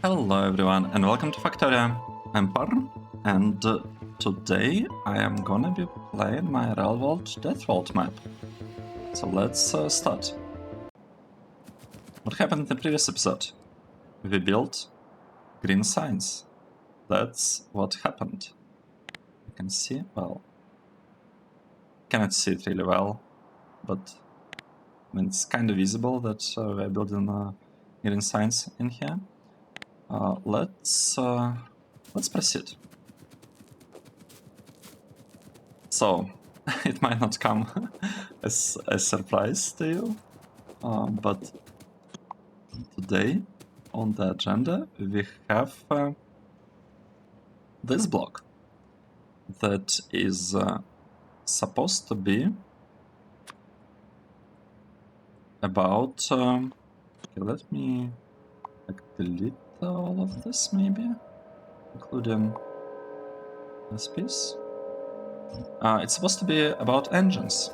Hello everyone and welcome to Factorio. I'm Parn and today I am gonna be playing my real-world DeathWorld map. So let's start. What happened in the previous episode? We built green signs. That's what happened. You can see, well, cannot see it really well, but I mean, it's kind of visible that we're building green signs in here. Let's proceed. So, it might not come as a surprise to you, but today on the agenda we have this block that is supposed to be about... okay, let me delete all of this maybe, including this piece. It's supposed to be about engines.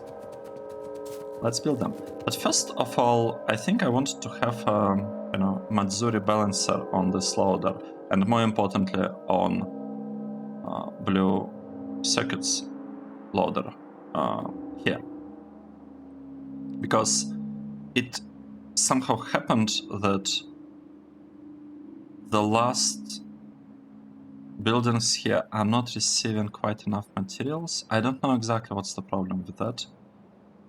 Let's build them. But first of all, I think I want to have Matsuri balancer on this loader, and more importantly on blue circuits loader here. Because it somehow happened that the last buildings here are not receiving quite enough materials. I don't know exactly what's the problem with that.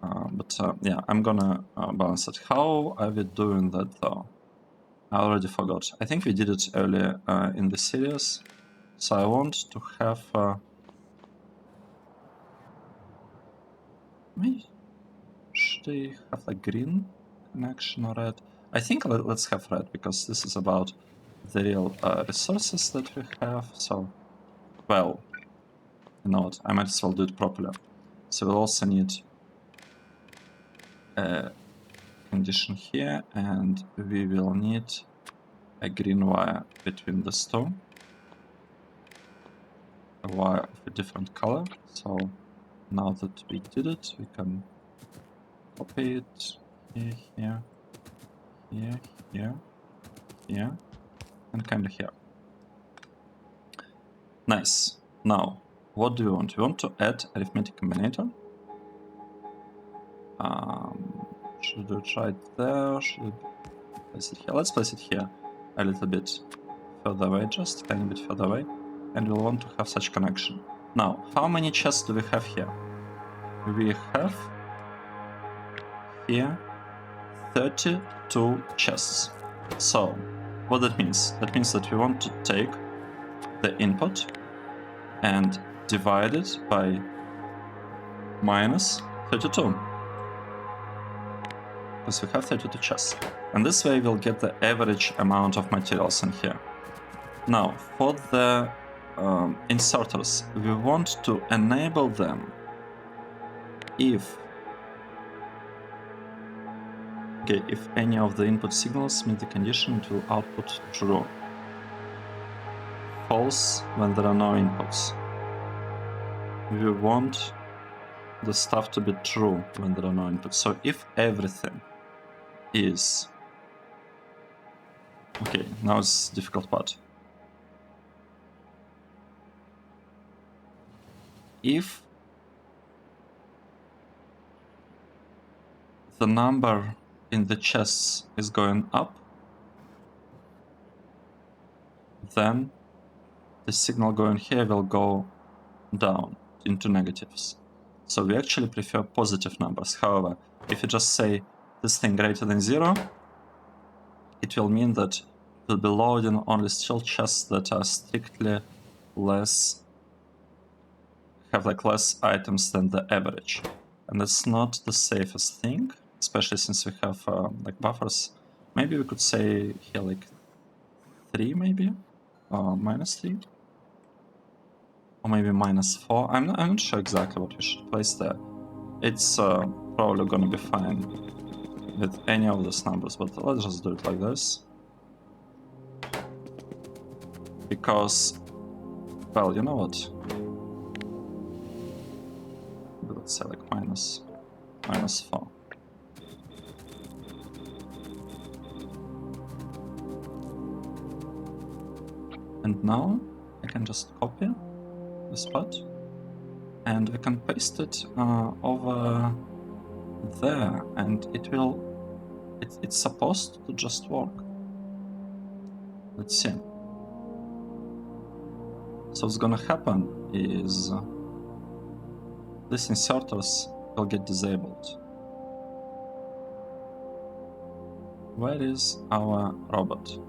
But yeah, I'm gonna balance it. How are we doing that though? I already forgot. I think we did it earlier in the series. So I want to have... maybe should I have a green connection or red? I think let's have red, because this is about the real resources that we have. So, well, you know what, I might as well do it properly. So we'll also need a condition here, and we will need a green wire between the two. A wire of a different color. So now that we did it, we can copy it here, and kind of here. Nice. Now, what do we want? We want to add arithmetic combinator. Should we try it there? Should we place it here? Let's place it here a little bit further away, just a tiny bit further away, and we'll want to have such connection. Now, how many chests do we have here? We have here 32 chests. So, what that means? That means that we want to take the input and divide it by minus 32. Because we have 32 chests. And this way we'll get the average amount of materials in here. Now, for the inserters, we want to enable them if any of the input signals meet the condition, it will output true. False when there are no inputs. We want the stuff to be true when there are no inputs. So if everything is... okay, now it's the difficult part. If the number in the chests is going up, then the signal going here will go down into negatives. So we actually prefer positive numbers. However, if you just say this thing greater than 0, it will mean that we'll be loading only still chests that are strictly less, have like less items than the average. And that's not the safest thing, especially since we have like buffers. Maybe we could say here like 3 maybe, minus 3. Or maybe minus 4. I'm not sure exactly what we should place there. It's probably gonna be fine with any of those numbers, but let's just do it like this. Because, well, you know what? Let's say like minus 4. And now I can just copy this part and we can paste it over there, and it's supposed to just work. Let's see. So what's gonna happen is these inserters will get disabled. Where is our robot?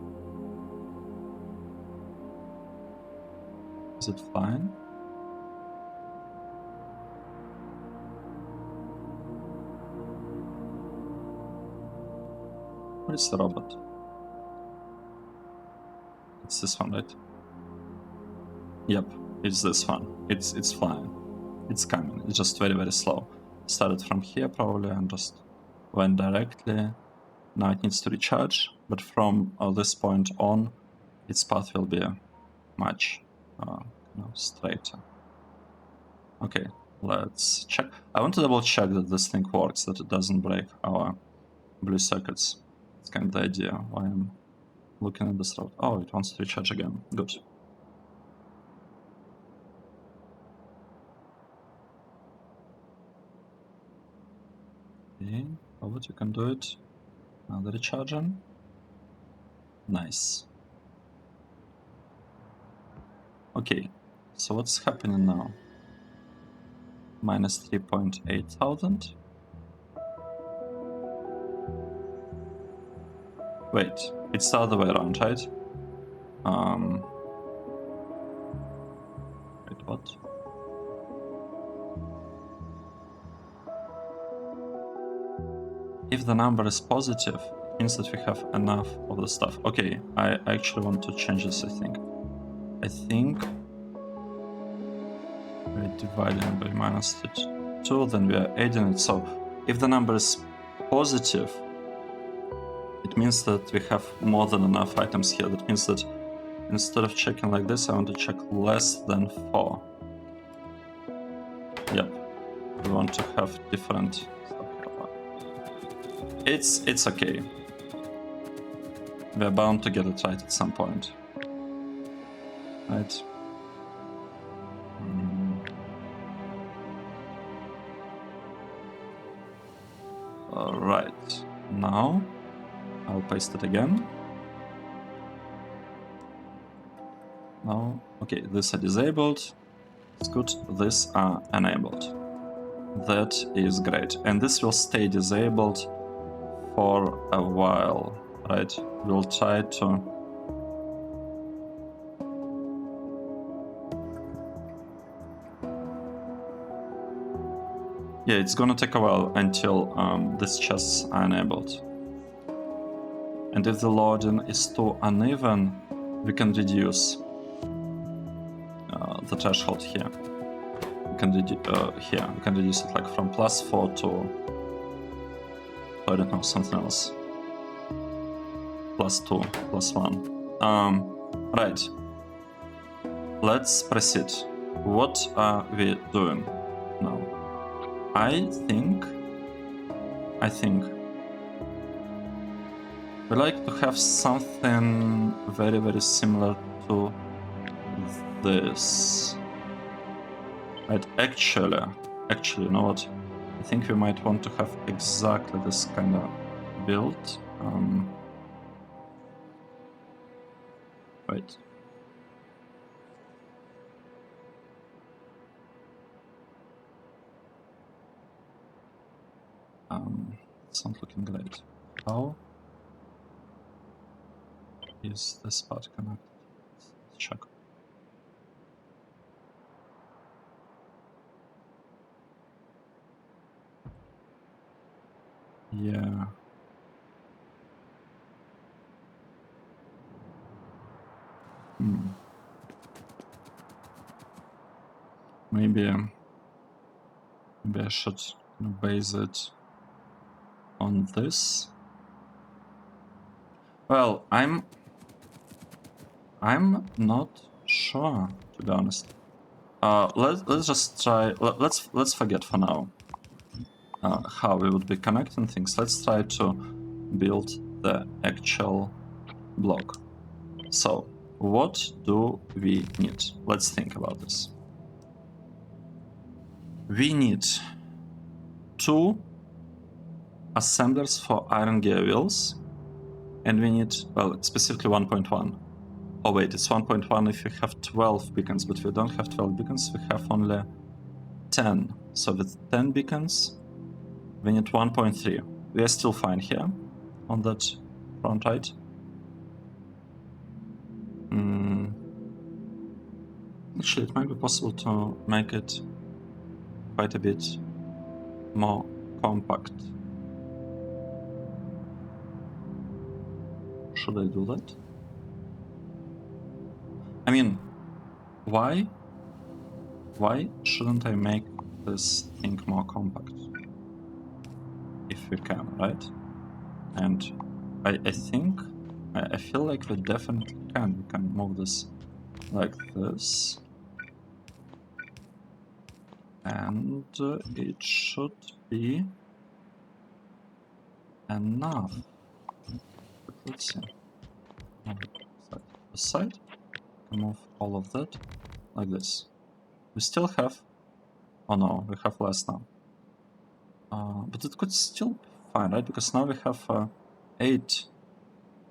Is it flying? Where is the robot? It's this one, right? Yep, it's this one. It's flying. It's coming. It's just very, very slow. Started from here probably and just went directly. Now it needs to recharge, but from this point on, its path will be much straighter. Okay, let's check. I want to double check that this thing works, that it doesn't break our blue circuits. It's kind of the idea why I'm looking at this route. Oh, it wants to recharge again. Good. Okay, Robot, you can do it. Now the recharging. Nice. Okay, so what's happening now? Minus 3.8 thousand. Wait, it's the other way around, right? Wait, what? If the number is positive, it means that we have enough of the stuff. Okay, I actually want to change this, I think. We're dividing by minus 2, then we are adding it. So if the number is positive, it means that we have more than enough items here. That means that instead of checking like this, I want to check less than 4. Yep, we want to have different stuff. It's okay. We're bound to get it right at some point. Right? Alright, now I'll paste it again. Now, okay, these are disabled. It's good. These are enabled. That is great. And this will stay disabled for a while, right? We'll try to... Yeah, it's gonna take a while until these chests are enabled. And if the loading is too uneven, we can reduce the threshold here. We can reduce it like from +4 to, I don't know, something else. +2, +1. Right. Let's proceed. What are we doing now? I think we like to have something very, very similar to this. Right, actually, you know what? I think we might want to have exactly this kind of build. Wait. It's not looking great. How is this part connected? Let's check. Yeah. Maybe I should base it on this. Well, I'm not sure, to be honest. Let's just try. Let's forget for now how we would be connecting things. Let's try to build the actual block. So what do we need? Let's think about this. We need 2 assemblers for iron gear wheels, and we need, well, specifically 1.1. Oh wait, it's 1.1 if we have 12 beacons, but we don't have 12 beacons, we have only 10. So with 10 beacons, we need 1.3. We are still fine here on that front, right? Actually, it might be possible to make it quite a bit more compact. Should I do that? I mean, why shouldn't I make this thing more compact? If we can, right? And I think, I feel like we definitely can. We can move this like this. And it should be enough. But let's see. Move it side to side. Move all of that like this. We still have, oh no, we have less now. But it could still be fine, right? Because now we have 8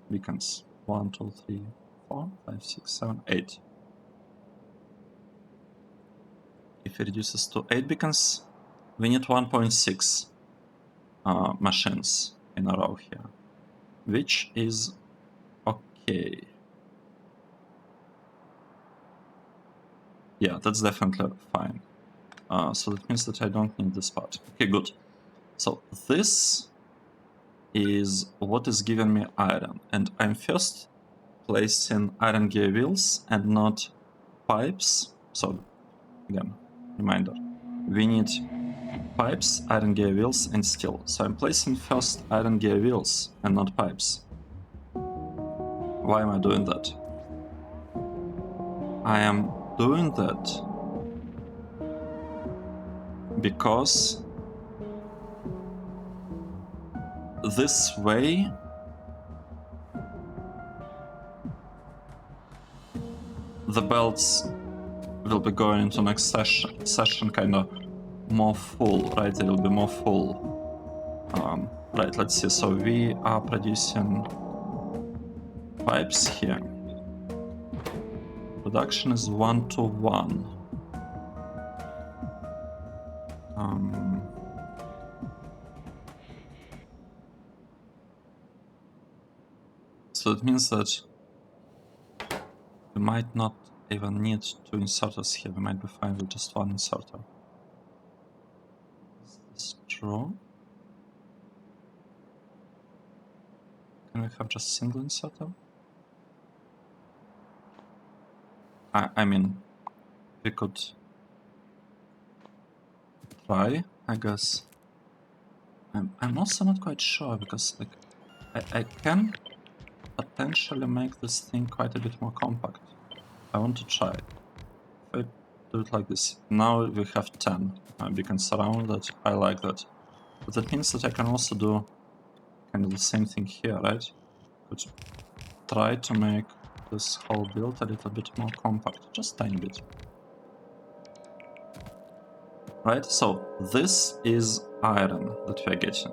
beacons. 1, 2, 3, 4, 5, 6, 7, 8. If it reduces to 8 beacons, we need 1.6 machines in a row here, which is okay. Yeah, that's definitely fine. So that means that I don't need this part. Okay, good. So this is what is giving me iron, and I'm first placing iron gear wheels and not pipes. So again, reminder, we need pipes, iron gear wheels, and steel. So I'm placing first iron gear wheels and not pipes. Why am I doing that? I am doing that because this way the belts will be going into next session kind of more full, right? They will be more full. Right, let's see. So we are producing pipes here. Production is 1 to 1. So it means that we might not even need 2 inserters here. We might be fine with just 1 inserter. Is this true? Can we have just single inserter? I mean, we could try, I guess. I'm also not quite sure because like I can potentially make this thing quite a bit more compact. I want to try it. If I do it like this, now we have 10 beacons around that. I like that. But that means that I can also do kind of the same thing here, right? Could try to make this whole build a little bit more compact, just tiny bit. Right, so this is iron that we are getting.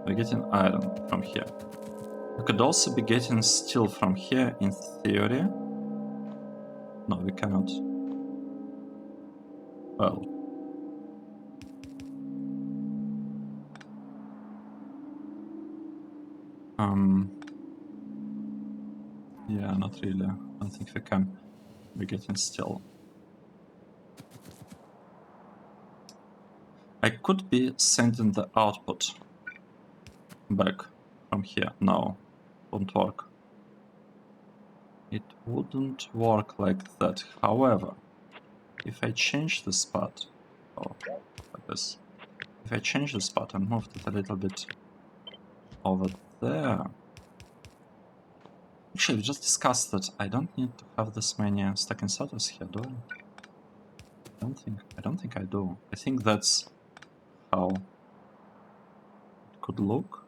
We're getting iron from here. We could also be getting steel from here in theory. No, we cannot. Well. Yeah, not really. I don't think we can be getting steel. I could be sending the output back from here. No, won't work. It wouldn't work like that. However, if I change the spot, like this, if I change the spot and move it a little bit over there. Actually, we just discussed that I don't need to have this many stack inserters here, do I? I don't think I do. I think that's how it could look.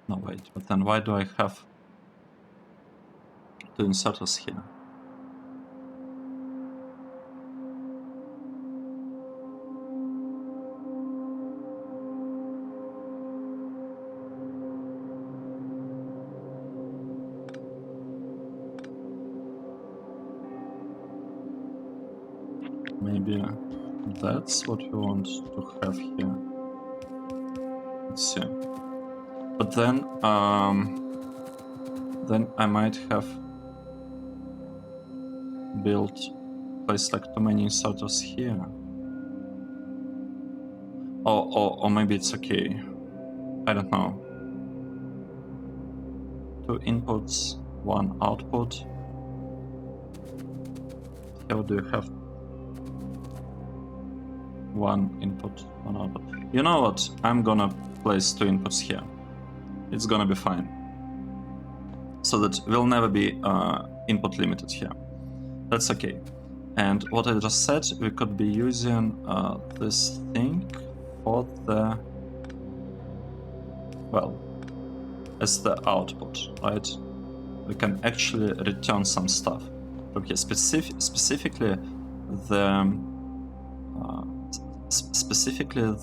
No, wait, but then why do I have two inserters here? Maybe that's what we want to have here. Let's see. But then I might have built placed like too many inserters here. Or maybe it's okay. I don't know. 2 inputs, 1 output. Here do you have 1 input, 1 output? You know what? I'm gonna place 2 inputs here. It's gonna be fine. So that we'll never be input limited here. That's okay. And what I just said, we could be using this thing for the, well, as the output, right? We can actually return some stuff from here. Specifically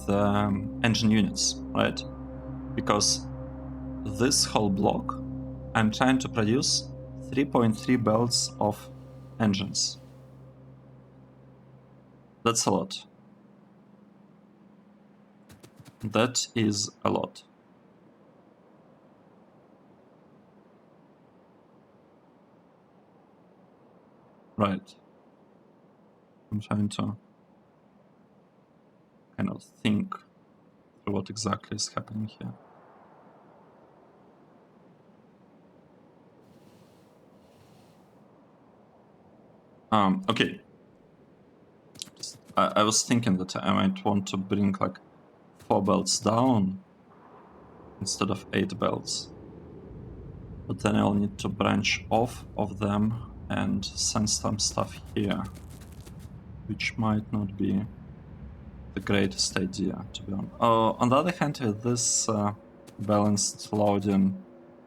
the engine units, right? Because this whole block, I'm trying to produce 3.3 belts of engines. That's a lot. That is a lot. Right. I'm trying to kind of think through what exactly is happening here. Okay. I was thinking that I might want to bring like 4 belts down instead of 8 belts. But then I'll need to branch off of them and send some stuff here, which might not be the greatest idea, to be honest. On the other hand, with this balanced loading,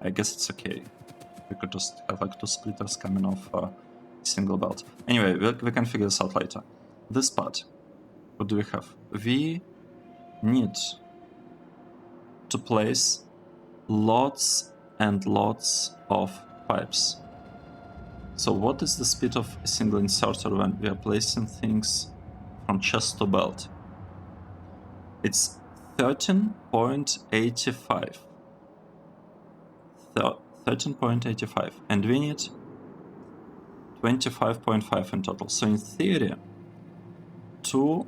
I guess it's okay. We could just have like 2 splitters coming off a single belt. Anyway, we can figure this out later. This part, what do we have? We need to place lots and lots of pipes. So what is the speed of a single inserter when we are placing things from chest to belt? It's 13.85. 13.85, and we need 25.5 in total. So in theory, 2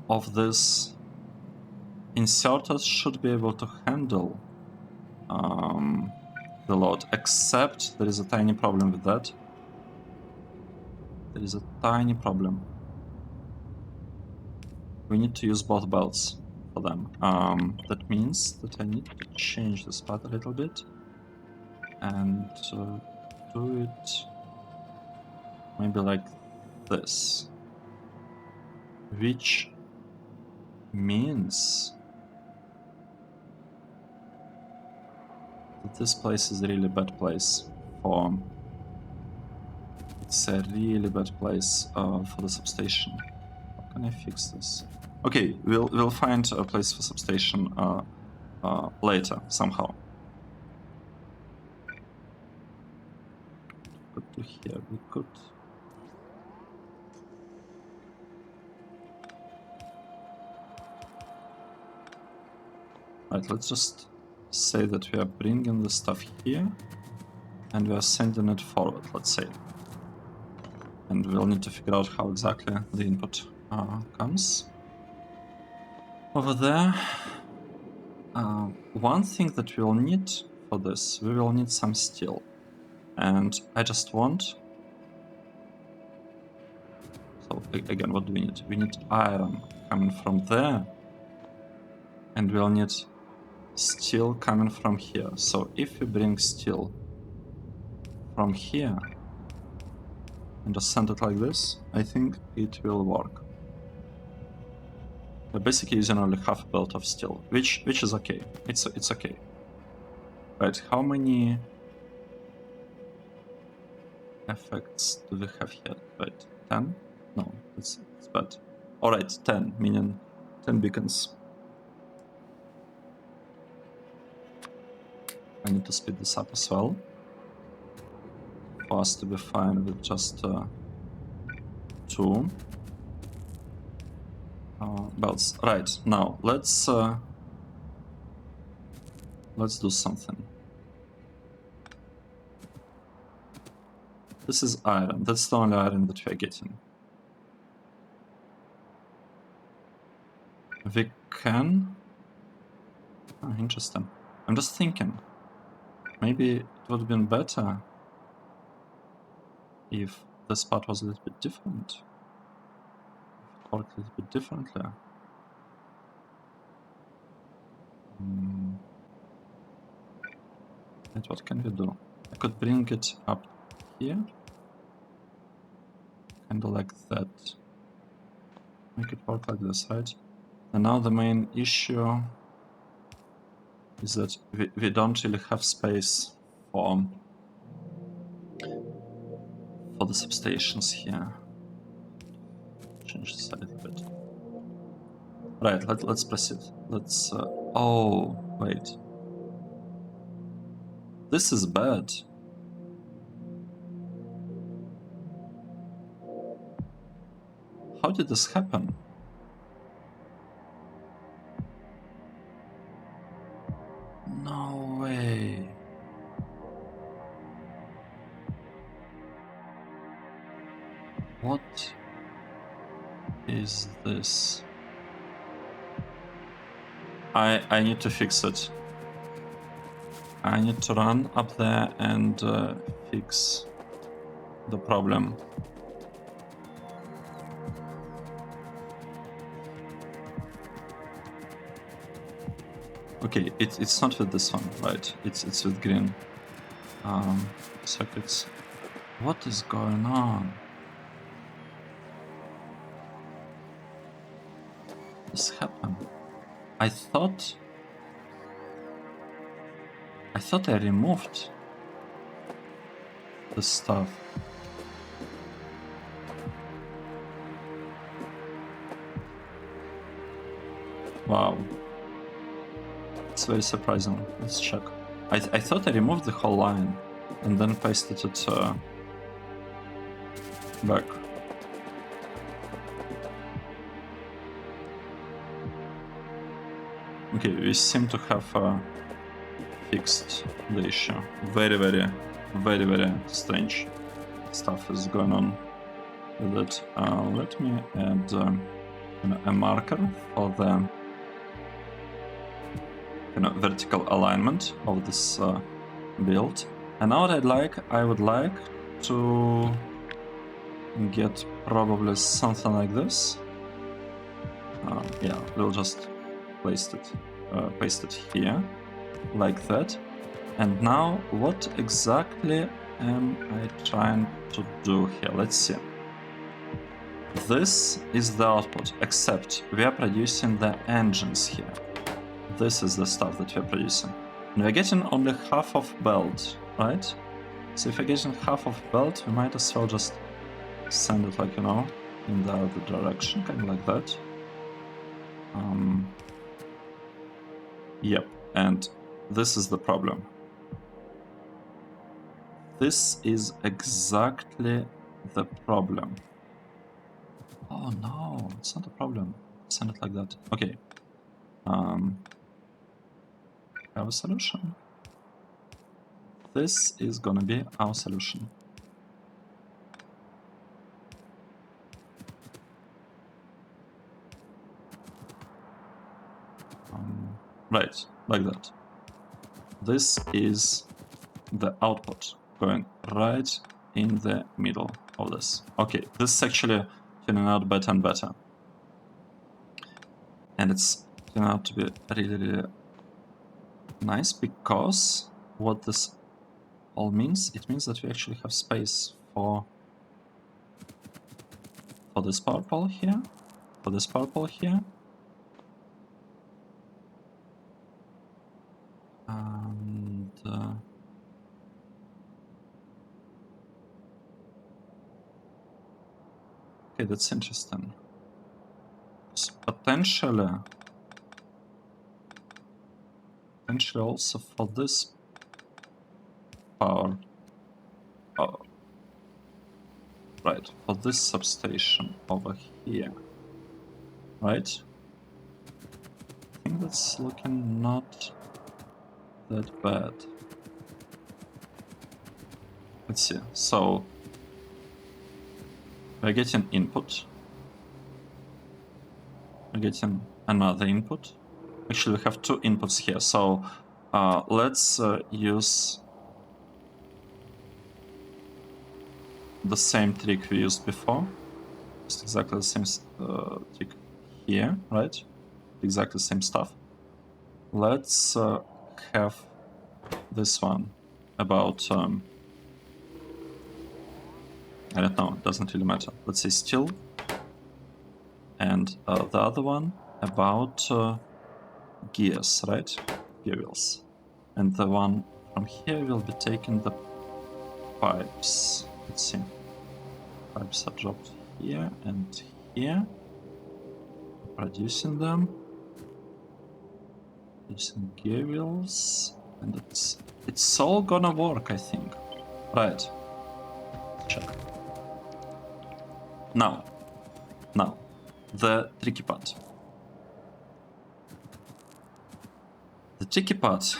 of these inserters should be able to handle the load, except there is a tiny problem with that. There is a tiny problem. We need to use both belts for them. That means that I need to change this part a little bit and do it maybe like this, which means that this place is a really bad place for. It's a really bad place for the substation. How can I fix this? Okay, we'll find a place for substation later somehow. But to here we could. Right, let's just say that we are bringing the stuff here and we are sending it forward, let's say. And we'll need to figure out how exactly the input comes. Over there, one thing that we'll need for this, we will need some steel. And I just want... So again, what do we need? We need iron coming from there. And we'll need steel coming from here. So if we bring steel from here and just send it like this, I think it will work. We're basically using only half a belt of steel, which is okay. It's okay. Right, how many effects do we have here? Right, 10? No, it's bad. Alright, 10, meaning 10 beacons. I need to speed this up as well. For us to be fine with just 2 belts. Right, now let's do something. This is iron. That's the only iron that we're getting. We can... Oh, interesting. I'm just thinking. Maybe it would have been better if this part was a little bit different. If it worked a little bit differently. And what can we do? I could bring it up here. Kinda like that. Make it work like this, right? And now the main issue is that we don't really have space for the substations here. Change this a little bit. Right, let's proceed. Let's... oh, wait. This is bad. How did this happen? No way. What is this? I need to fix it. I need to run up there and fix the problem. Okay, it's not with this one, right? It's with green circuits. What is going on? This happened. I thought I removed the stuff. Wow. It's very surprising. Let's check. I thought I removed the whole line and then pasted it back. Okay, we seem to have fixed the issue. Very strange stuff is going on with it. Let me add a marker for the vertical alignment of this build. And now what I would like to get probably something like this. Yeah, we'll just paste it here, like that. And now, what exactly am I trying to do here? Let's see. This is the output, except we are producing the engines here. This is the stuff that we're producing. And we're getting only half of belt, right? So if we're getting half of belt, we might as well just send it, like, in the other direction, kind of like that. Yep, and this is the problem. This is exactly the problem. Oh no, it's not a problem. Send it like that. Okay. Have a solution. This is gonna be our solution. Right, like that. This is the output going right in the middle of this. Okay, this is actually turning out better and better. And it's turning out to be really nice, because what this all means, it means that we actually have space for this power pole here, for this power pole here, And okay, that's interesting. So potentially also for this power, right, for this substation over here, right? I think that's looking not that bad. Let's see. So we're getting input. We're getting another input. Actually, we have two inputs here. So let's use the same trick we used before. Just exactly the same trick here, right? Exactly the same stuff. Let's have this one about I don't know, it doesn't really matter. Let's say still, and the other one about gears, right? Gear wheels. And the one from here will be taking the pipes. Let's see. Pipes are dropped here and here. Producing them. Producing gear wheels. And it's all gonna work, I think. Right. Check. Now, the tricky part. The tricky part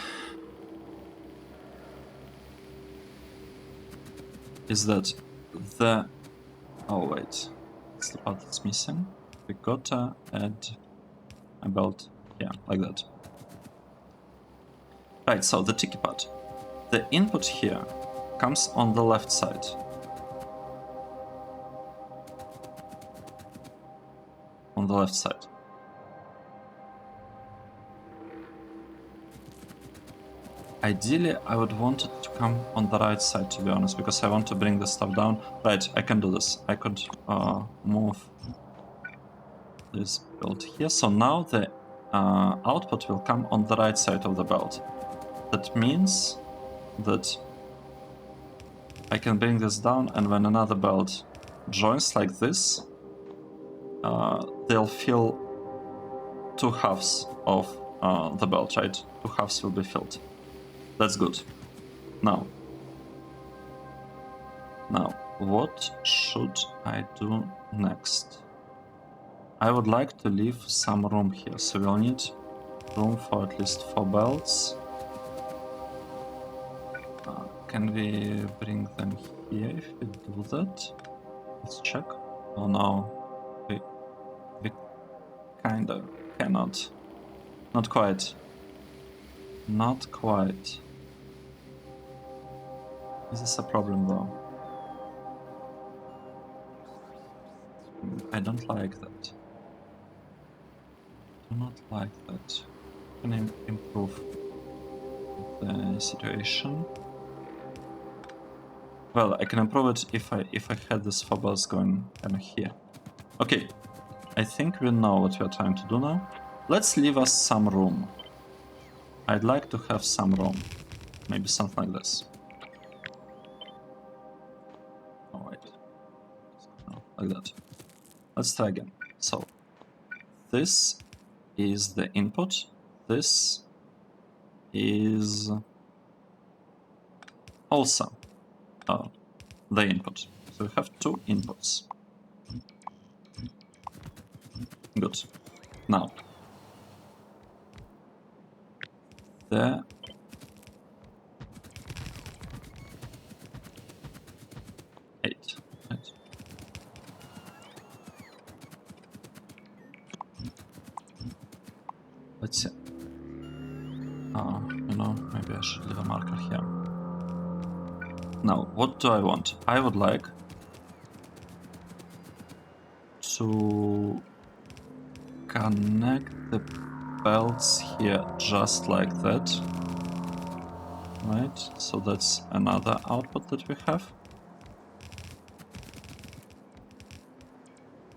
is that the... Oh wait, it's the part that's missing. We gotta add a belt, yeah, like that. Right, so the tricky part. The input here comes on the left side. On the left side. Ideally, I would want it to come on the right side, to be honest, because I want to bring the stuff down. Right, I can do this. I could move this belt here. So now the output will come on the right side of the belt. That means that I can bring this down, and when another belt joins like this, they'll fill two halves of the belt, right? Two halves will be filled. That's good. Now, what should I do next? I would like to leave some room here, so we'll need room for at least 4 belts. Can we bring them here if we do that? Let's check. Oh no, we kinda cannot. Not quite. Not quite. Is this a problem though? I don't like that. Do not like that. Can I improve the situation? Well, I can improve it if I had this phobos going kind of here. Okay, I think we know what we are trying to do now. Let's leave us some room. I'd like to have some room. Maybe something like this. Oh wait. No, like that. Let's try again. So, this is the input. This is also the input. So we have two inputs. Good. Now, the eight. Right. Let's see. You know, maybe I should leave a marker here. Now, what do I want? I would like to connect the belts here just like that. Right, so that's another output that we have.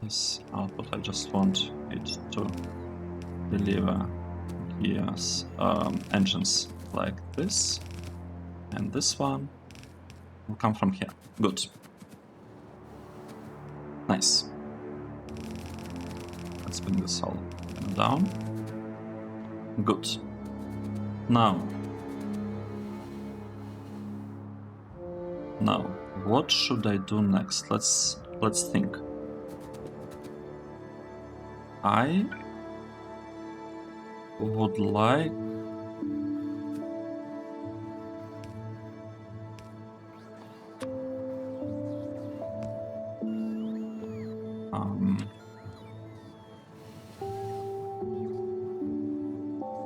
This output, I just want it to deliver gears, engines like this, and this one will come from here. Good. Nice. Let's bring this all down. Good. Now, what should I do next? Let's think. I would like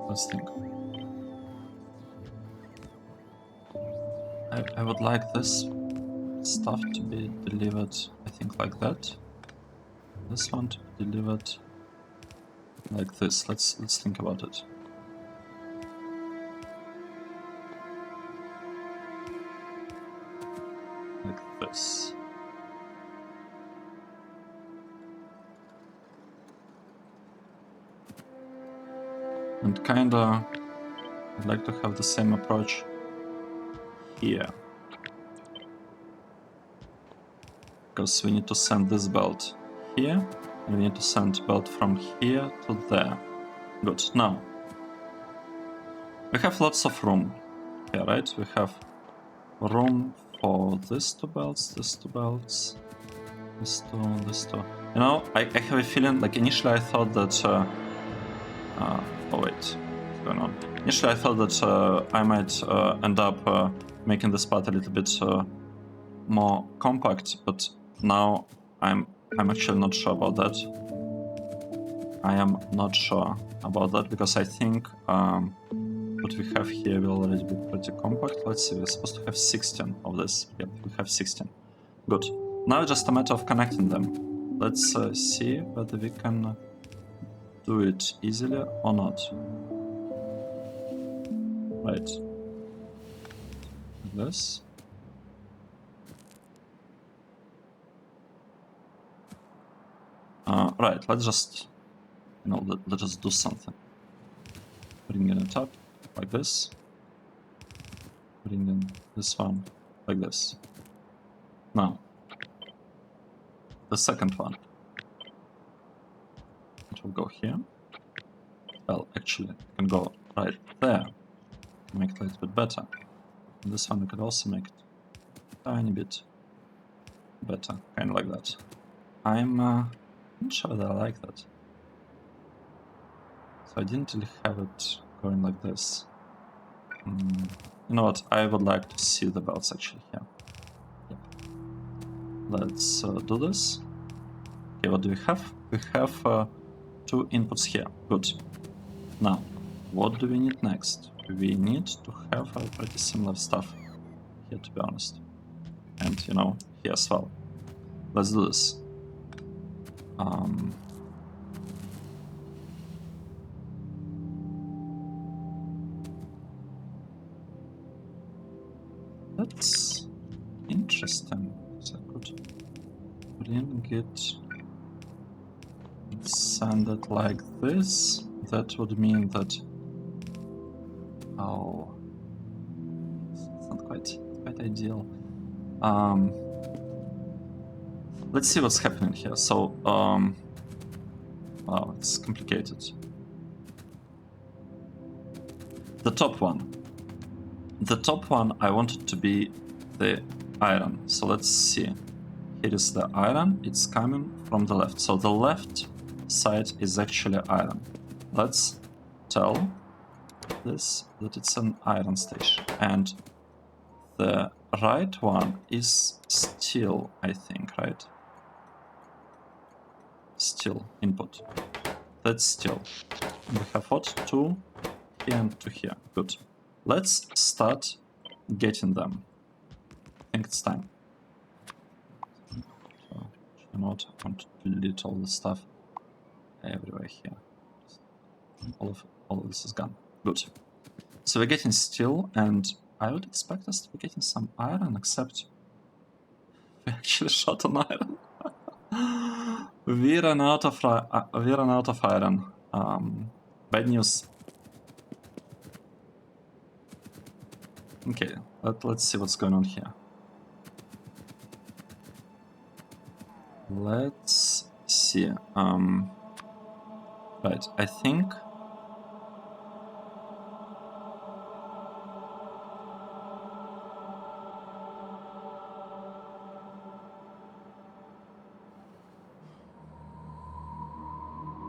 let's think. I would like this stuff to be delivered, I think, like that. This one to be delivered like this. Let's think about it. Like this. And kinda, I'd like to have the same approach here. Because we need to send this belt here, and we need to send belt from here to there. Good. Now, we have lots of room here, right? We have room for these two belts, this two. You know, I have a feeling, like initially I thought that, oh wait, what's going on? Initially I thought that I might end up making this part a little bit more compact, but now I'm actually not sure about that. I am not sure about that because I think what we have here will already be pretty compact. Let's see, we're supposed to have 16 of this. Yep, we have 16. Good. Now it's just a matter of connecting them. Let's see whether we can do it easily or not. Right. This. Right, let's just, you know, let's just do something. Bringing it up like this. Bringing this one like this. Now, the second one. It will go here. Well, actually, it can go right there. Make it a little bit better. And this one we could also make it a tiny bit better, kind of like that. I'm not sure that I like that. So I didn't really have it going like this. You know what? I would like to see the belts actually here. Yep. Let's do this. Okay, what do we have? We have 2 inputs here. Good. Now, what do we need next? We need to have pretty similar stuff here, to be honest. And, you know, here as well. Let's do this. That's interesting. So I could bring it and send it like this. That would mean that... Oh, it's not quite ideal. Let's see what's happening here. So, wow, it's complicated. The top one, I want it to be the iron. So let's see. Here is the iron. It's coming from the left. So the left side is actually iron. Let's tell this that it's an iron station. And the right one is steel, I think, right? Steel input. That's steel. We have what? 2 here and 2 here. Good. Let's start getting them. I think it's time. So, you know what? I want to delete all the stuff everywhere here. All of this is gone. Good. So we're getting steel, and I would expect us to be getting some iron, except we actually shot on iron. We ran out of iron. Bad news. Okay, let's see what's going on here. Let's see. Right, I think.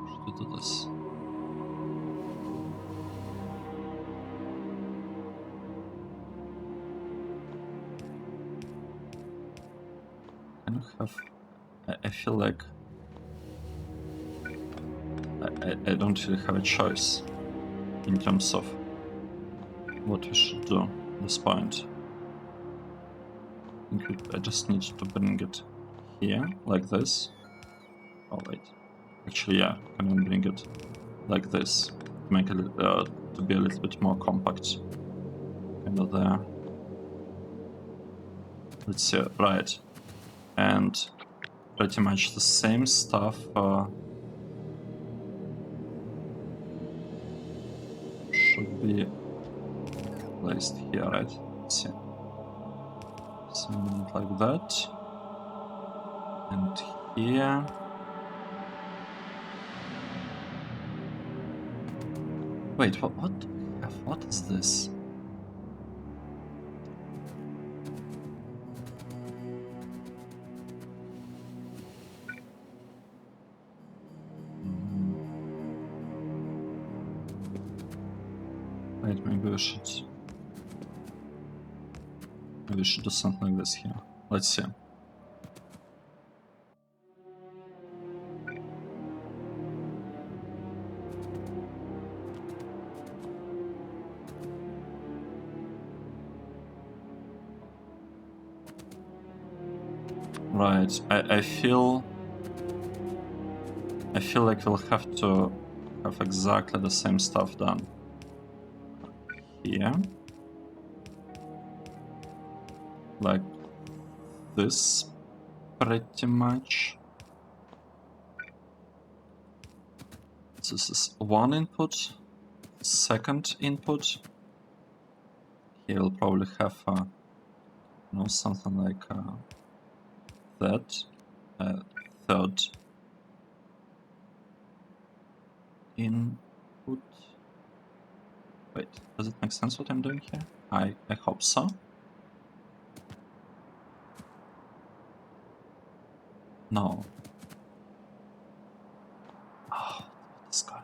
Should we do this? Kind of have. I feel like I don't really have a choice in terms of what we should do at this point. I just need to bring it here, like this. Oh wait, actually yeah, can I bring it like this to make it to be a little bit more compact, kind of there. Let's see, right, and pretty much the same stuff should be placed here, right? Let's see. Something like that. And here. Wait, what do we have? What is this? Wait, maybe we should do something like this here. Let's see. Right, I feel like we'll have to have exactly the same stuff done here, like this, pretty much. This is one input, second input. Here we'll probably have something like that, third input. Wait, does it make sense what I'm doing here? I hope so. No. Oh, this guy.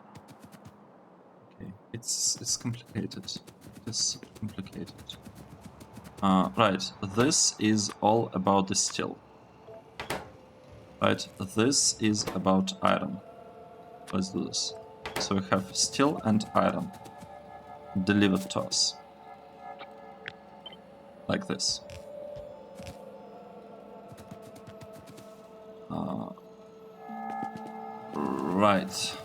Okay, it's complicated. It is complicated. Right, this is all about the steel. Right, this is about iron. Let's do this. So we have steel and iron delivered to us. Like this. Right.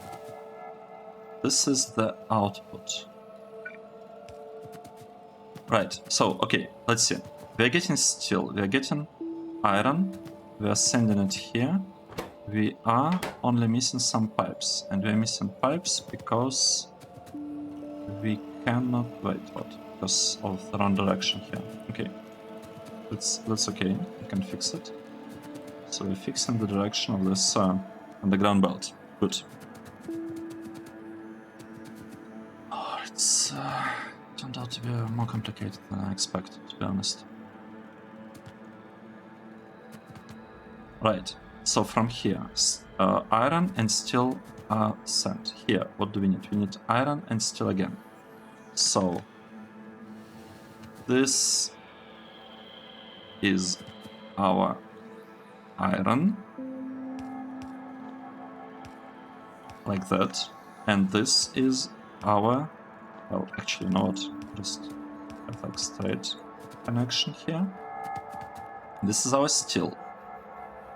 This is the output. Right, so, okay, let's see. We are getting steel, we are getting iron, we are sending it here. We are only missing some pipes, and we are missing pipes because we cannot wait. What? Because of the wrong direction here. Okay, that's okay. We can fix it. So we're fixing the direction of this underground belt. Good. Oh, it's turned out to be more complicated than I expected, to be honest. Right. So from here, iron and steel are sent. Here, what do we need? We need iron and steel again. So this is our iron, like that, and this is our, well, actually not, just have like straight connection here. This is our steel.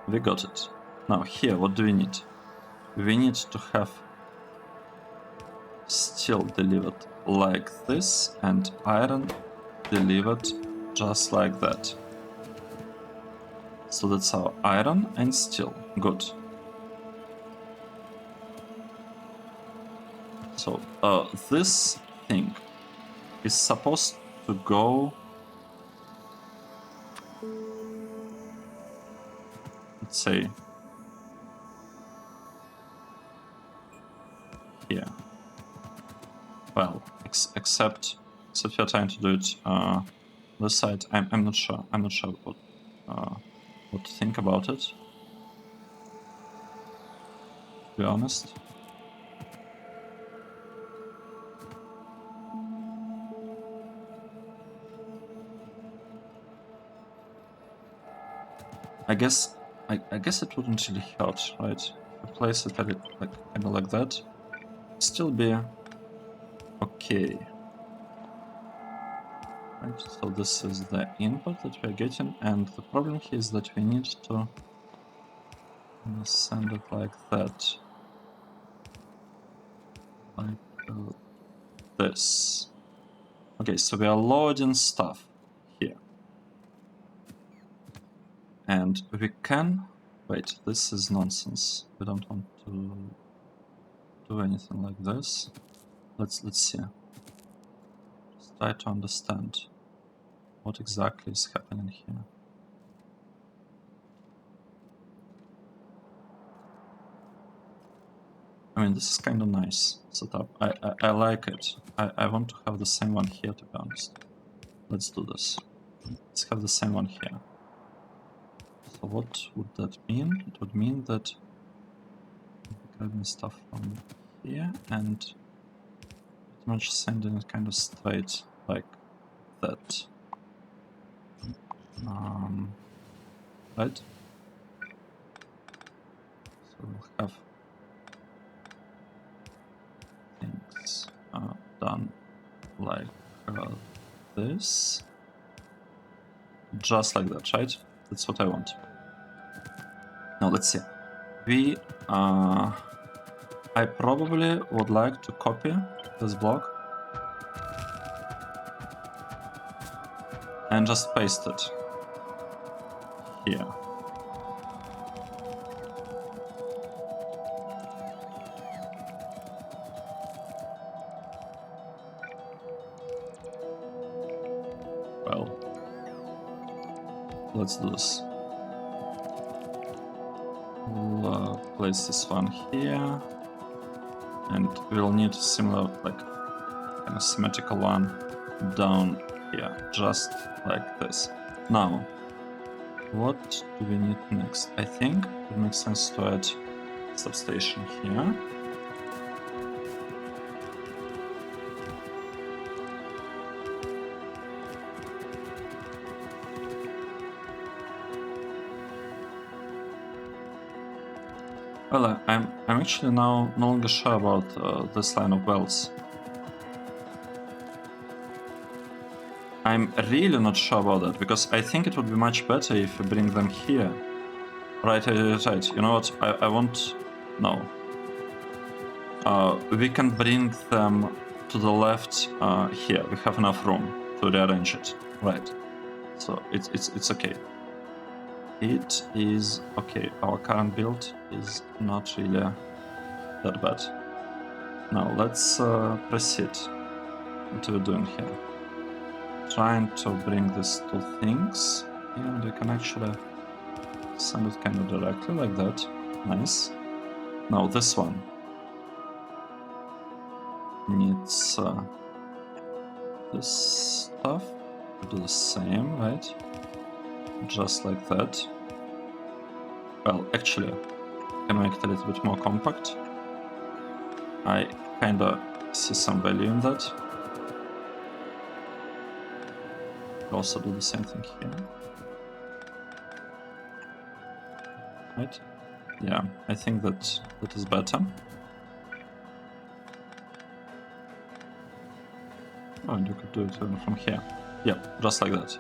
We got it. Now here, what do we need? We need to have steel delivered like this and iron delivered just like that. So that's our iron and steel. Good. So this thing is supposed to go. Let's say here. Well, except if you're trying to do it this side, I'm not sure. I'm not sure what to think about it. To be honest. I guess it wouldn't really hurt, right? If you place it kind of like that, still be okay. Right, so this is the input that we're getting, and the problem here is that we need to send it like that. Like this. Okay, so we are loading stuff here. And we can... Wait, this is nonsense. We don't want to do anything like this. Let's see. Just try to understand what exactly is happening here. I mean, this is kind of nice setup. I like it. I want to have the same one here, to be honest. Let's do this. Let's have the same one here. So what would that mean? It would mean that we're grabbing stuff from here and pretty much sending it kind of straight like that. Right? So we'll have things done like this. Just like that, right? That's what I want. Now let's see. I probably would like to copy this block and just paste it here. Well, let's do this. We'll place this one here, and we'll need a similar, like, kind of symmetrical one down here, just like this. Now, what do we need next? I think it makes sense to add substation here. Well, I'm actually now no longer sure about this line of wells. I'm really not sure about that, because I think it would be much better if we bring them here. Right. You know what? I want... No. We can bring them to the left here. We have enough room to rearrange it. Right. So it's okay. It is okay. Our current build is not really that bad. Now let's proceed. What are we doing here? Trying to bring these two things, and we can actually send it kind of directly like that. Nice. Now this one needs this stuff. We do the same, right? Just like that. Well, actually, I can make it a little bit more compact. I kinda see some value in that. Also do the same thing here. Right? Yeah, I think that is better. Oh, and you could do it from here. Yeah, just like that.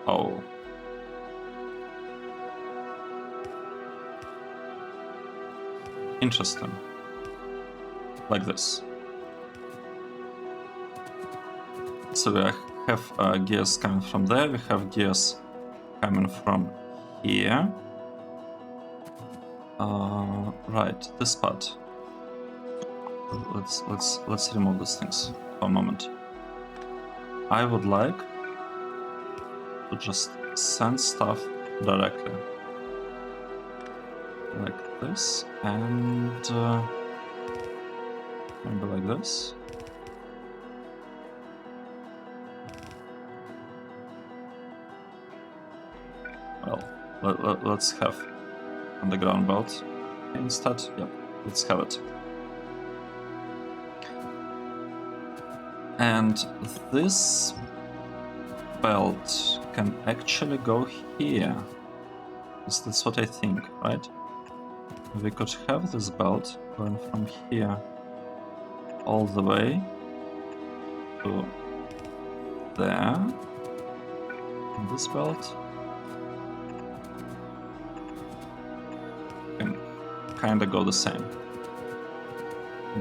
Oh. Interesting. Like this. So we have gears coming from there, we have gears coming from here. Right, this part. let's remove these things for a moment. I would like to just send stuff directly, like this, and maybe like this. Well, let's have underground belt instead. Yep, let's have it. And this belt can actually go here. That's what I think, right? We could have this belt going from here all the way to there. And this belt can kinda go the same.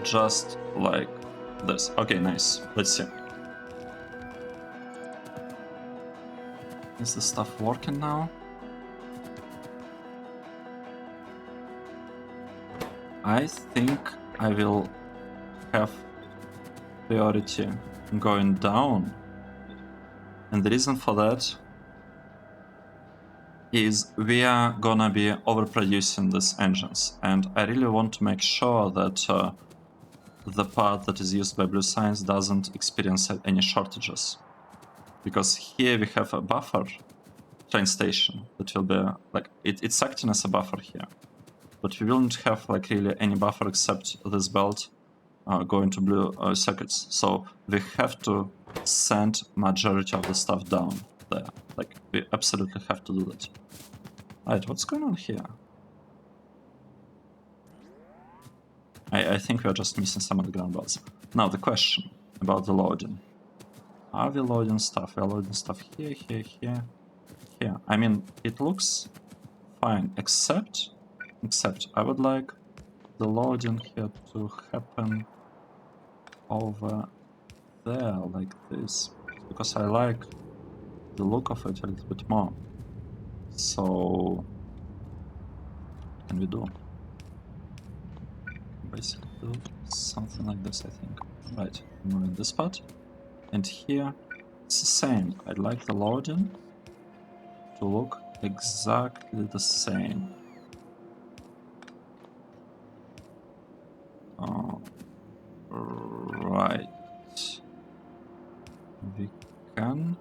Just like this. Okay, nice. Let's see. Is the stuff working now? I think I will have priority going down. And the reason for that is we are gonna be overproducing these engines. And I really want to make sure that the part that is used by Blue Science doesn't experience any shortages. Because here we have a buffer train station that will be like, it's acting as a buffer here. But we won't have like really any buffer except this belt going to blue circuits. So we have to send majority of the stuff down there. Like we absolutely have to do that. Alright, what's going on here? I think we are just missing some of the ground belts. Now the question about the loading. Are we loading stuff? We are loading stuff here, here, here, here. I mean, it looks fine, except I would like the loading here to happen over there, like this. Because I like the look of it a little bit more. So, what can we do? Basically do something like this, I think. Right, moving this part. And here, it's the same. I'd like the loading to look exactly the same. Right. We can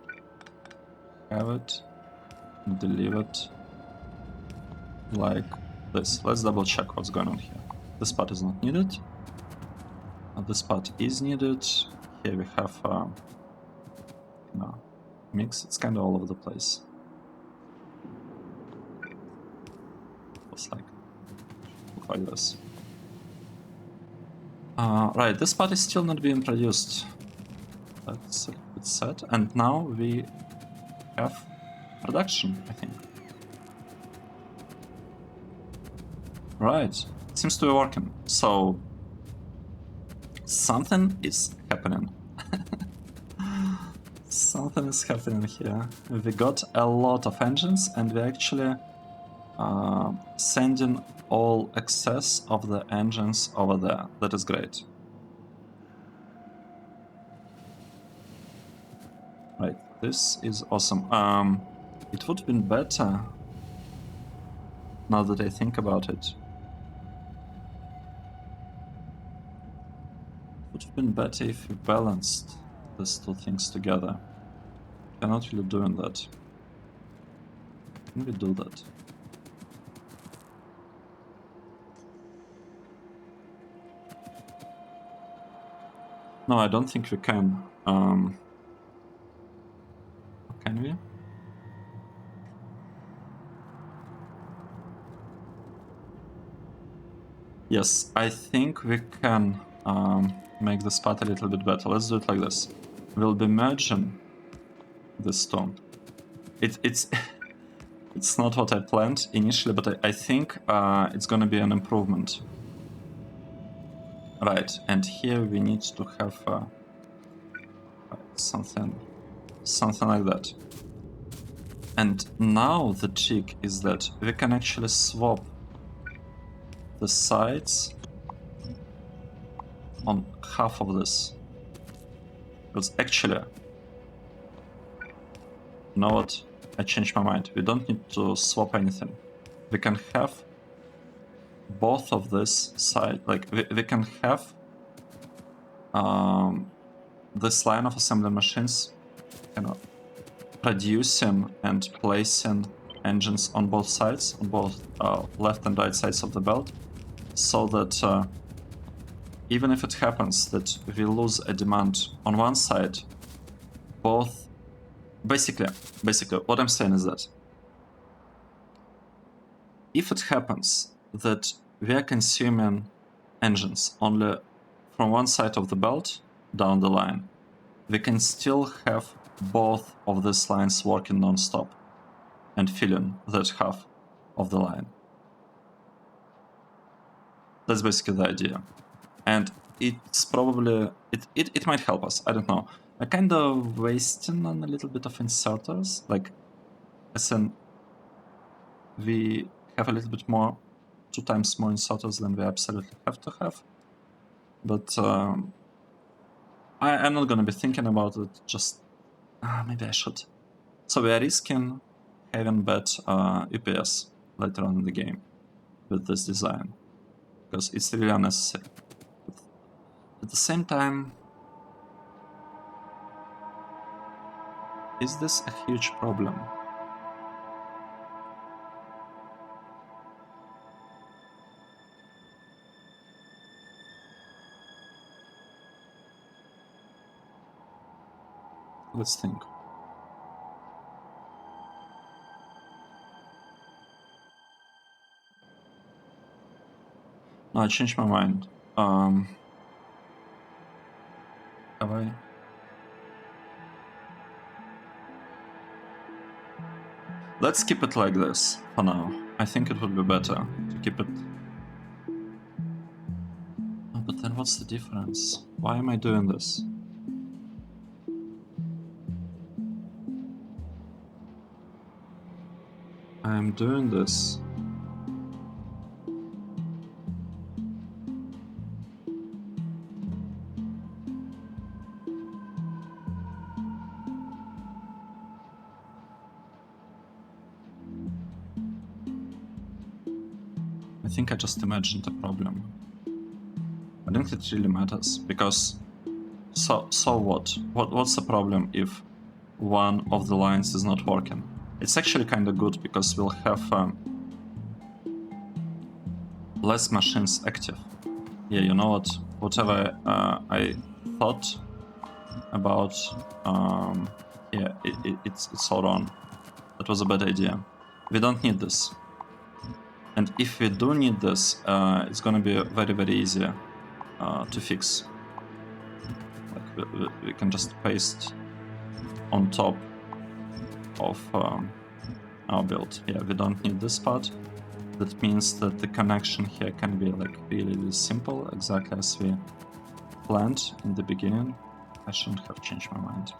have it delivered like this. Let's double check what's going on here. This part is not needed. This part is needed. Here we have mix. It's kind of all over the place. Looks like this. Right, this part is still not being produced. That's a bit sad. And now we have production, I think. Right, it seems to be working. So something is happening. Something is happening here. We got a lot of engines and we actually sending all excess of the engines over there. That is great. Right, this is awesome. It would have been better, now that I think about it. It would have been better if we balanced these two things together. We're not really doing that. Can we do that? No, I don't think we can. Can we? Yes, I think we can make this part a little bit better. Let's do it like this. We'll be merging this two. It's it's not what I planned initially, but I think it's gonna be an improvement. Right, and here we need to have something like that. And now the trick is that we can actually swap the sides on half of this. Because actually, you know what? I changed my mind. We don't need to swap anything. We can have both of this side, like we can have this line of assembly machines, you know, producing and placing engines on both sides, on both left and right sides of the belt, so that even if it happens that we lose a demand on one side, both basically what I'm saying is that if it happens that we are consuming engines only from one side of the belt down the line, we can still have both of these lines working non-stop and filling that half of the line. That's basically the idea. And it's probably, it might help us, I don't know. I'm kind of wasting on a little bit of inserters, like, as in, we have a little bit more, 2 times more inserters than we absolutely have to have. But I'm not gonna be thinking about it, just, maybe I should. So we are risking having bad UPS later on in the game with this design, because it's really unnecessary. But at the same time, is this a huge problem? Let's think. No, I changed my mind. Have I? Let's keep it like this for now. I think it would be better to keep it. Oh, but then what's the difference? Why am I doing this? I'm doing this. I think I just imagined a problem. I don't think it really matters, because so what? What's the problem if one of the lines is not working? It's actually kind of good, because we'll have less machines active. Yeah, you know what? Whatever I thought about, yeah, it's all wrong. That was a bad idea. We don't need this. And if we do need this, it's gonna be very, very easy to fix. Like we can just paste on top of our build. Yeah, we don't need this part. That means that the connection here can be like really, really simple, exactly as we planned in the beginning. I shouldn't have changed my mind.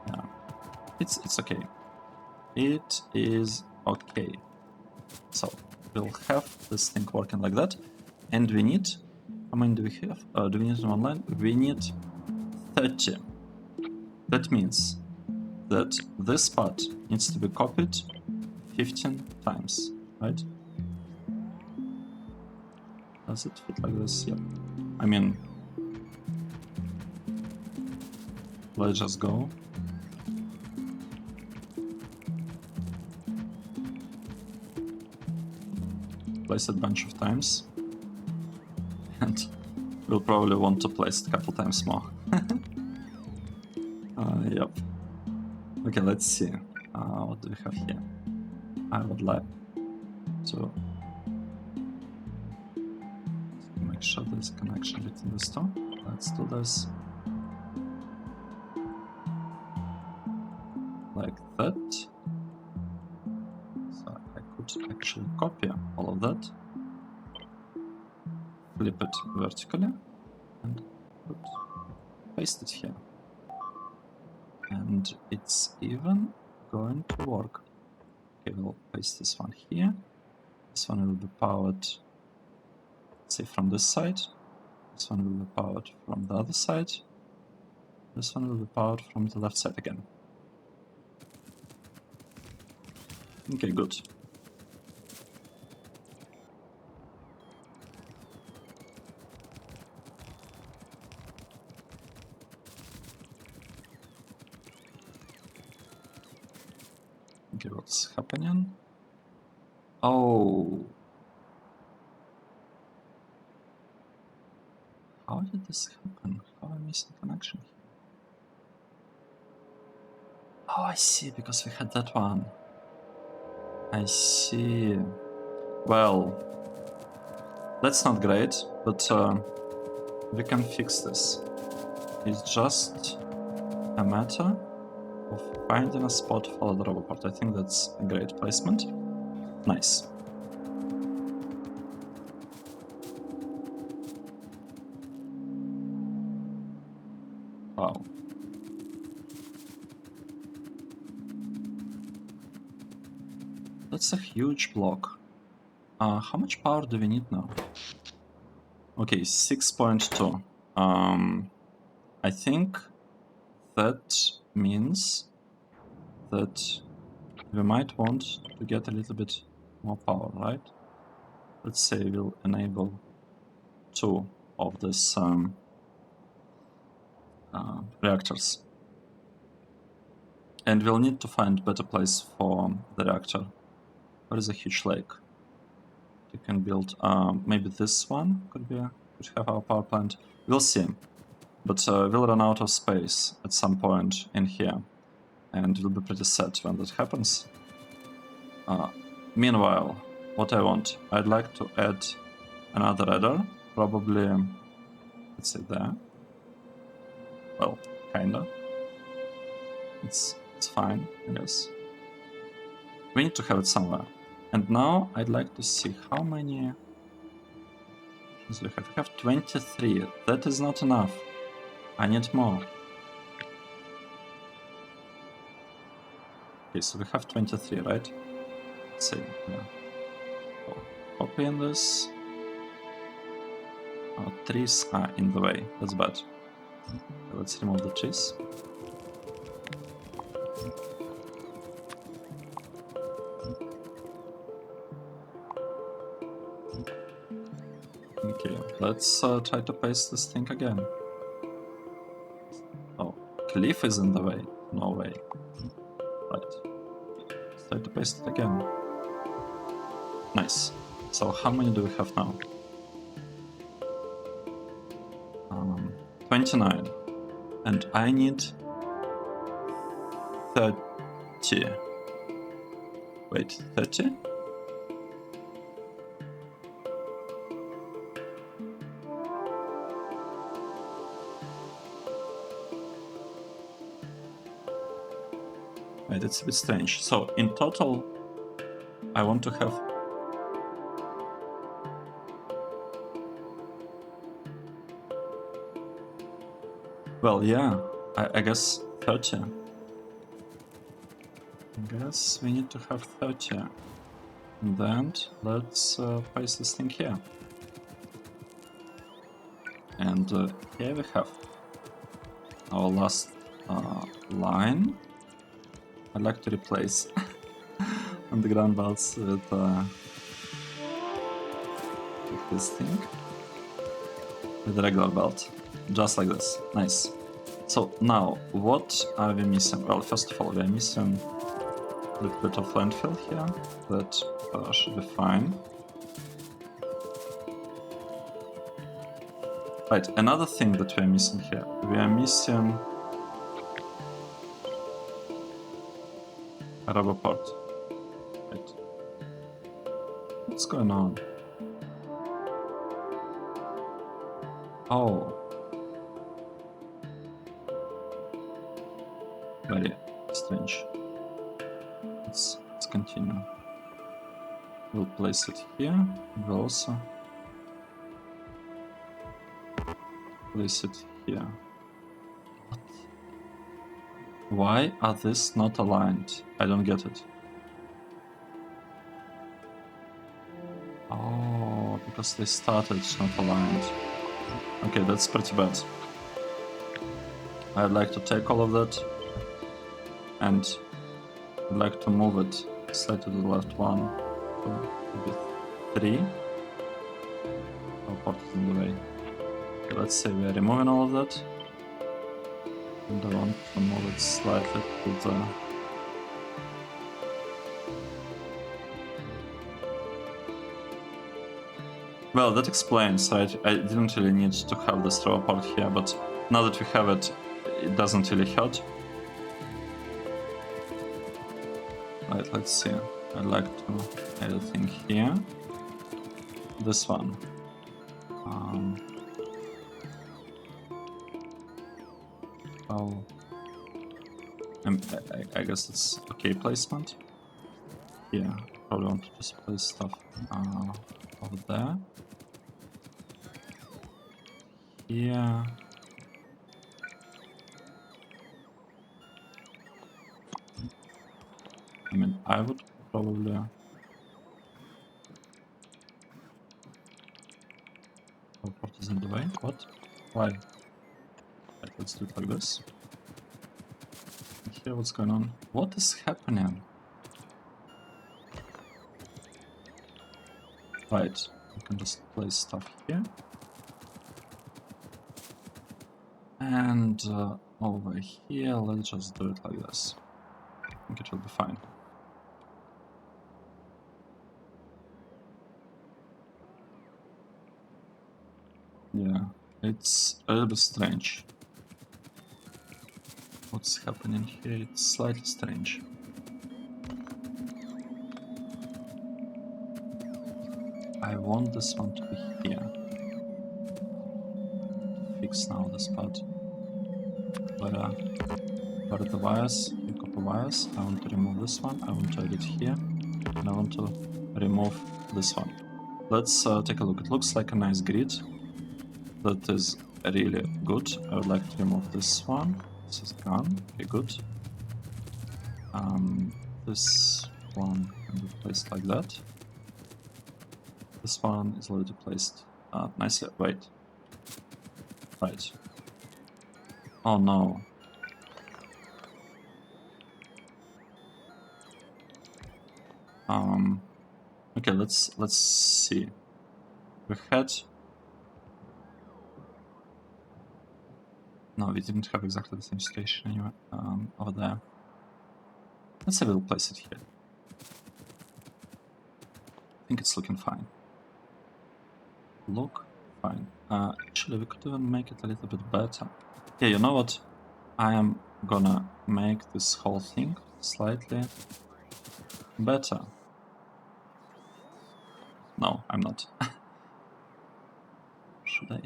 Yeah, it's okay. It is okay. So we'll have this thing working like that, and we need, how many do we have? Do we need one line? We need 30. That means that this part needs to be copied 15 times, right? Does it fit like this? Yeah. I mean, let's just go. Place it a bunch of times. And we'll probably want to place it a couple times more. Yep. Okay, let's see. What do we have here? I would like to make sure there's a connection between the two. Let's do this like that. So I could actually copy all of that, flip it vertically, and paste it here. And it's even going to work. Okay, we'll paste this one here. This one will be powered, say, from this side. This one will be powered from the other side. This one will be powered from the left side again. Okay, good. Okay, what's happening? Oh. How did this happen? How am I missing connection here? Oh, I see, because we had that one. I see. Well, that's not great, but we can fix this. It's just a matter of finding a spot for the roboport. I think that's a great placement. Nice. Wow. That's a huge block. How much power do we need now? Okay, 6.2. I think that means that we might want to get a little bit more power, right? Let's say we'll enable 2 of these reactors. And we'll need to find better place for the reactor. There is a huge lake. We can build, maybe this one could have our power plant. We'll see. But we'll run out of space at some point in here. And we'll be pretty sad when that happens. Meanwhile, what I want, I'd like to add another radar, probably, let's say there. Well, kinda. It's fine, I guess. We need to have it somewhere. And now I'd like to see how many options we have. We have 23. That is not enough. I need more. Okay, so we have 23, right? Let's see. Yeah. So, copy in this. Our trees are in the way. That's bad. Let's remove the trees. Okay, let's try to paste this thing again. Oh, cliff is in the way. No way. Right. Let's try to paste it again. Nice. So how many do we have now? 29. And I need 30. Wait, 30? Wait, it's a bit strange. So in total, I want to have... Well, yeah, I guess 30. I guess we need to have 30. And then let's paste this thing here. And here we have our last line. I'd like to replace underground belts with this thing. With a regular belt. Just like this. Nice. So now, what are we missing? Well, first of all, we are missing a little bit of landfill here. That should be fine. Right, another thing that we are missing here. We are missing a rubber port. Right. What's going on? Oh. Very strange. Let's continue. We'll place it here. We'll also place it here. What? Why are these not aligned? I don't get it. Oh, because they started not aligned. Okay, that's pretty bad. I'd like to take all of that, and I'd like to move it slightly to the left 1, 2, maybe 3. Our port is in the way. Okay, let's say we are removing all of that. And I want to move it slightly to the... Well, that explains, right? I didn't really need to have the straw part here, but now that we have it, it doesn't really hurt. Right, let's see. I'd like to add a thing here. This one. Well, I guess it's okay placement. Yeah, probably want to just place stuff over there. Yeah. I mean, I would probably... Oh, port is in the way? What? Why? Right, let's do it like this. And here, what's going on? What is happening? Right, we can just place stuff here. And over here, let's just do it like this. I think it will be fine. Yeah, it's a little bit strange. What's happening here? It's slightly strange. I want this one to be here. Fix now this part. Where the wires, the copper wires. I want to remove this one. I want to add it here. And I want to remove this one. Let's take a look. It looks like a nice grid. That is really good. I would like to remove this one. This is gone. Okay, good. This one can be placed like that. This one is already placed nicely. Wait. Right. Oh no. Okay, let's see. We had... No, we didn't have exactly the same station anyway, over there. Let's say we'll place it here. I think it's looking fine. Look fine. Actually, we could even make it a little bit better. Yeah, you know what? I am gonna make this whole thing slightly better. No, I'm not. Should I?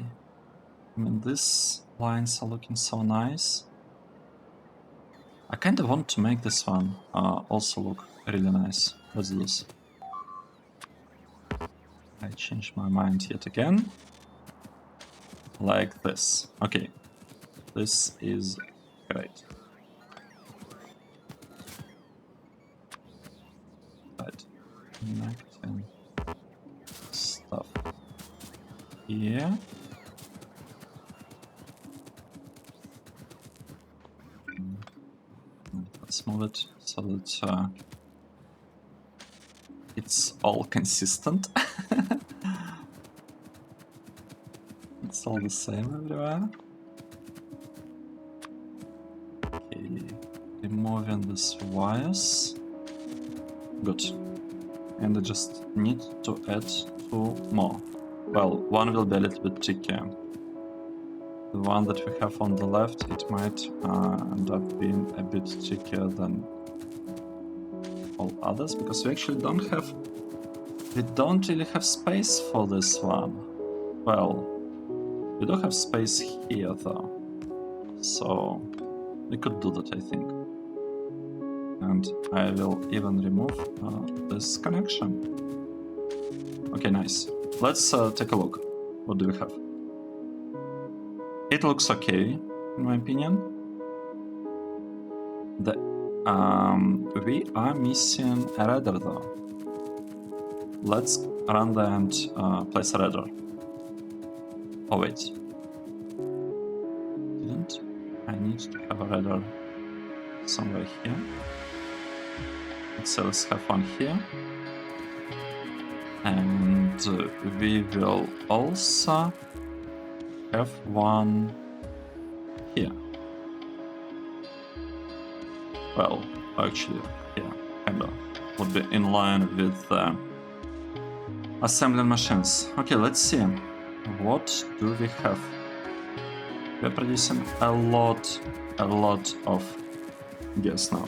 I mean, these lines are looking so nice. I kind of want to make this one also look really nice. Let's do this. I changed my mind yet again. Like this. Okay. This is great. Right. Connecting stuff here. Let's move it so that it's all consistent. It's all the same everywhere. Okay, removing these wires. Good. And I just need to add 2 more. Well, one will be a little bit trickier. The one that we have on the left, it might end up being a bit trickier than all others, because we actually don't really have space for this one. Well, we do have space here though, so we could do that, I think. And I will even remove this connection. Okay, nice. Let's take a look. What do we have? It looks okay, in my opinion. We are missing a radar though. Let's run there and place a radar. Oh wait. Didn't I need to have a radar somewhere here? So let's have one here. And we will also have one here. Well, actually, yeah, kinda would be in line with assembling machines. Okay, let's see. What do we have? We're producing a lot of gas now.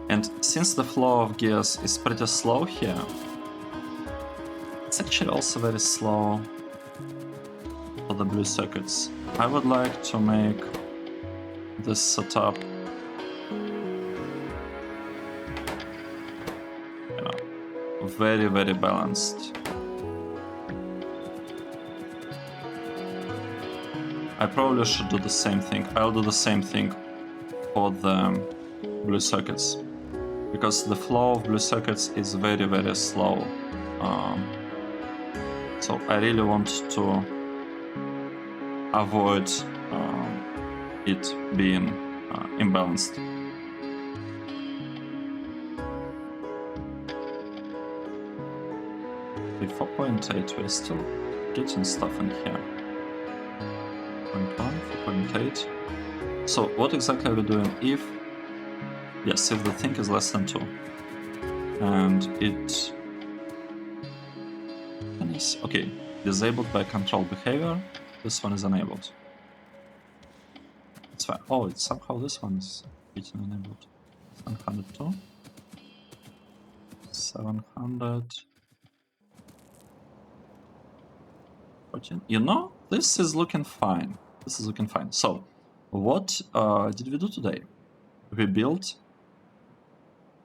And since the flow of gas is pretty slow here, it's actually also very slow for the blue circuits. I would like to make this setup, you know, very balanced. I probably should do the same thing. I'll do the same thing for the blue circuits, because the flow of blue circuits is very slow. So I really want to avoid it being imbalanced. With 4.8, we're still getting stuff in here. 0.1, 4.8. So what exactly are we doing if... Yes, if the thing is less than 2. And it... Okay, disabled by control behavior. This one is enabled. It's fine. Oh, it's somehow this one is getting enabled. 702. 700. 14. You know, this is looking fine. This is looking fine. So, what did we do today? We built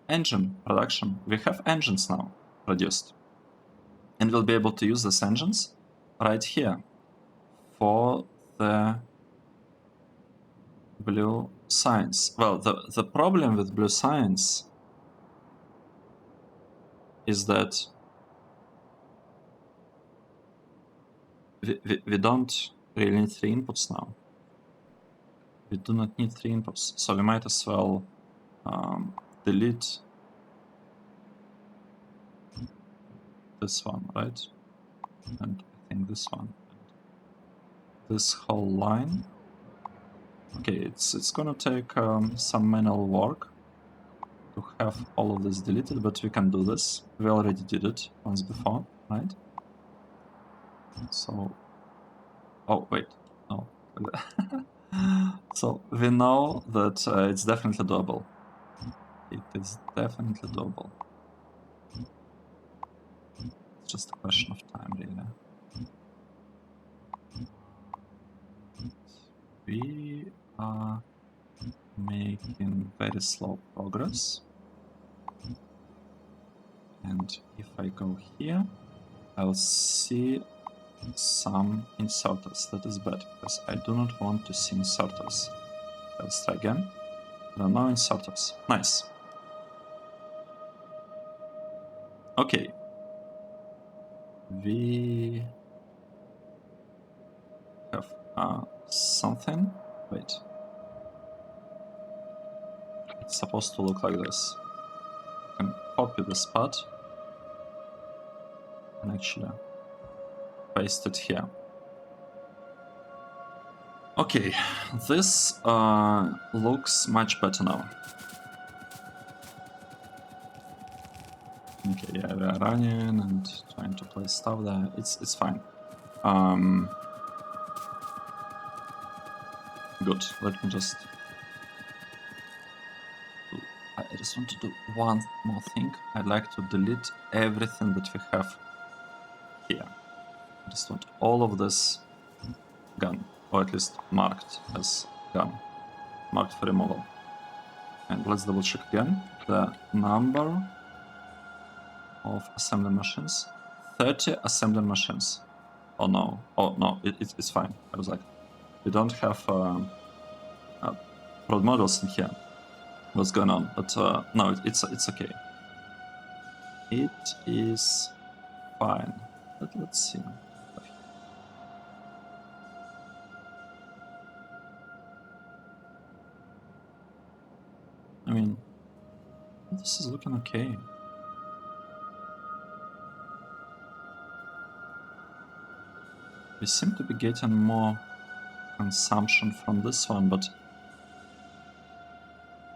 engine production. We have engines now produced. And we'll be able to use these engines right here for the blue science. Well, the problem with blue science is that we don't really need 3 inputs now. We do not need 3 inputs, so we might as well delete this one, right? And I think this one. This whole line. Okay, it's gonna take some manual work to have all of this deleted, but we can do this. We already did it once before, right? So, oh wait, no. So we know that it's definitely doable. It is definitely doable. It's just a question of time, really. We are making very slow progress. And if I go here, I'll see some inserters. That is bad, because I do not want to see inserters. Let's try again. There are no inserters. Nice. Okay. We have something. Wait. It's supposed to look like this. I can copy this part and actually paste it here. Okay, this looks much better now. Okay, yeah, we are running and trying to place stuff there. It's fine. Good. Let me just. I just want to do one more thing. I'd like to delete everything that we have here. I just want all of this gone, or at least marked as gone, marked for removal. And let's double check again. The number of assembly machines, 30 assembly machines. Oh no, it's fine. I was like, we don't have prod models in here. What's going on? But no, it's okay. It is fine. Let's see. This is looking okay. We seem to be getting more consumption from this one, but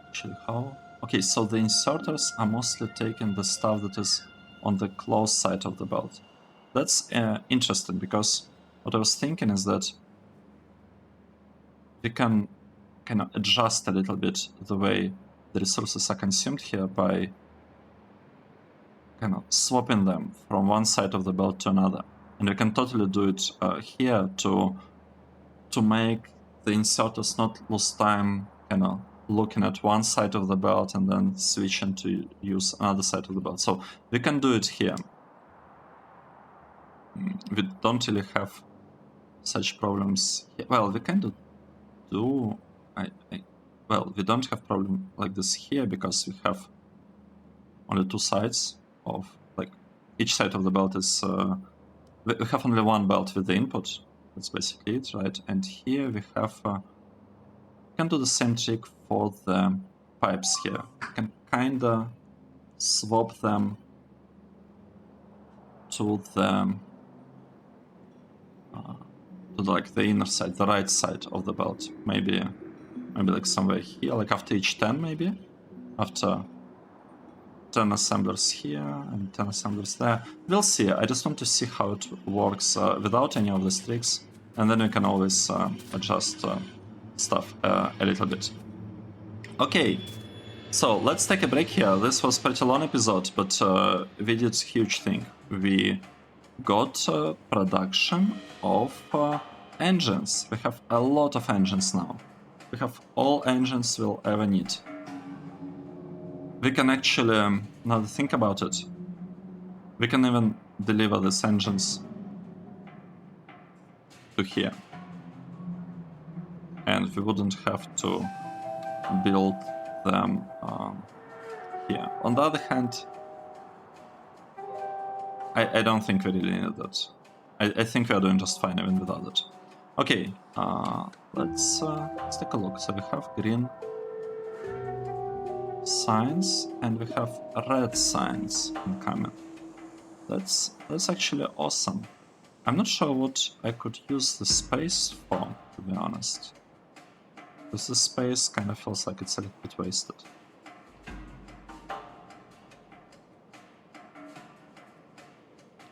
actually how? Okay, so the inserters are mostly taking the stuff that is on the close side of the belt. That's interesting, because what I was thinking is that we can kind of adjust a little bit the way the resources are consumed here by kind of swapping them from one side of the belt to another. And we can totally do it here to make the inserters not lose time kind of looking at one side of the belt and then switching to use another side of the belt. So we can do it here. We don't really have such problems here. Well, we kind of do. Well, we don't have problem like this here because we have only two sides of, like, each side of the belt is we have only one belt with the input. That's basically it, right? And here we have we can do the same trick for the pipes here. We can kinda swap them to the like the inner side, the right side of the belt. Maybe like somewhere here, like after each 10 maybe, after 10 assemblers here and 10 assemblers there. We'll see. I just want to see how it works without any of these tricks, and then we can always adjust stuff a little bit. Okay, so let's take a break here. This was pretty long episode, but we did a huge thing. We got production of engines. We have a lot of engines now. We have all engines we'll ever need. We can actually, now that I think about it, we can even deliver these engines to here. And we wouldn't have to build them here. On the other hand, I don't think we really need that. I think we are doing just fine even without it. Okay, let's take a look. So we have green signs and we have red signs incoming. That's actually awesome. I'm not sure what I could use the space for, to be honest. Because the space kind of feels like it's a little bit wasted.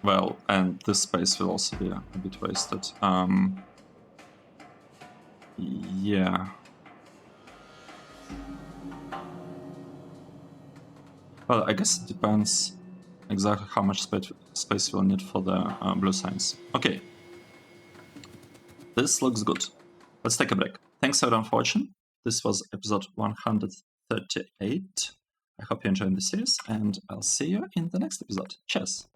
Well, and this space will also be a bit wasted. Yeah. Well, I guess it depends exactly how much space we'll need for the blue signs. Okay. This looks good. Let's take a break. Thanks everyone for watching. This was episode 138. I hope you enjoyed the series, and I'll see you in the next episode. Cheers!